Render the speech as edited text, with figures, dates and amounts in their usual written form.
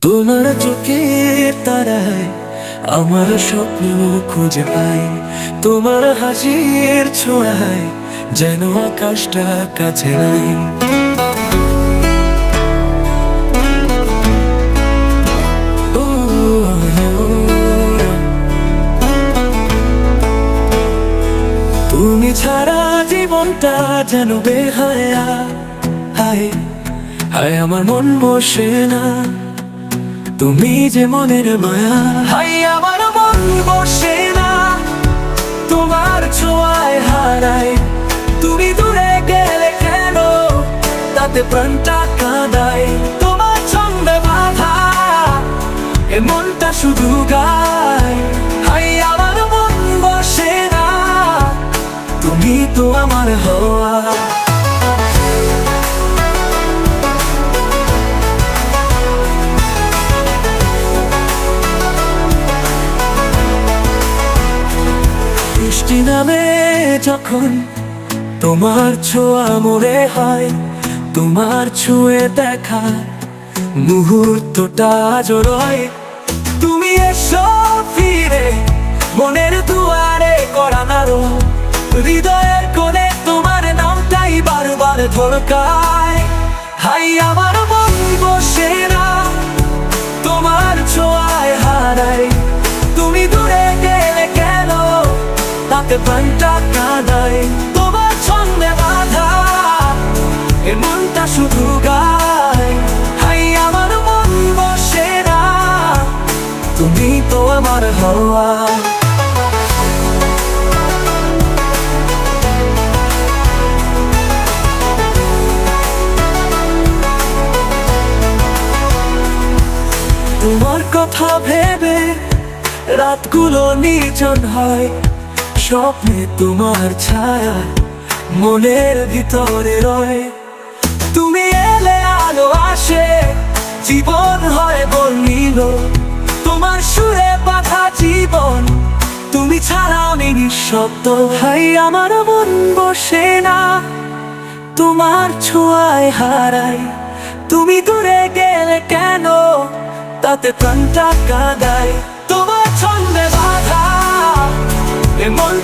তোমার চোখের তারায় আমার স্বপ্ন খুঁজে পাই, তোমার হাসির ছোঁয়ায় যেন আকাশটা কাছে নাই। ও, তুমি ছাড়া জীবনটা যেন বেহায়া, হায় হায় আমার মন বসে না, তুমি যে মনের মায়া। হাই আমার মন বসে না, তোমার ছোঁয়ায় হারাই, তুমি দূরে গেলে কেন তাতে প্রাণটা কাঁদায়। তোমার ছন্দে বাঁধা এ মনটা শুধু গায়। হাই আমার মন বসে না, তুমি তো আমার হওয়া। বৃষ্টি নামে যখন তোমার ছোঁয়া মোরে হয়, তোমার ছুঁয়ে দেখা মুহূর্তটা জড়ায়। তুমি এসো ফিরে মনের দুয়ারে করা নাড়ো, হৃদয়ের কোণে তোমার নামটাই বারবার ধড়কায়। হাই আমার মন বসে না, তোমার ছোঁয়ায় হারাই, তুমি দূরে গেলে কেন তাতে প্রাণটা কাঁদায়। তোমার ছন্দে বাঁধা এ মনটা শুধু গায়। হাই আমার মন বসে না, তুমি তো আমার হওয়া। তোমার কথা ভেবে রাতগুলো নির্জন হয়, স্বপ্নে তোমার ছায়া মনের ভিতরে রয়। তুমি এলে আলো আসে, জীবন হয় বর্ণিল, তোমার সুরে বাঁধা জীবন, তুমি ছাড়া আমি নিঃশব্দ। হাই আমার মন বসে না, তোমার ছোঁয়ায় হারাই, তুমি দূরে গেলে কেন তাতে প্রাণটা কাঁদায়। তোমার ছন্দে বাঁধা এ মন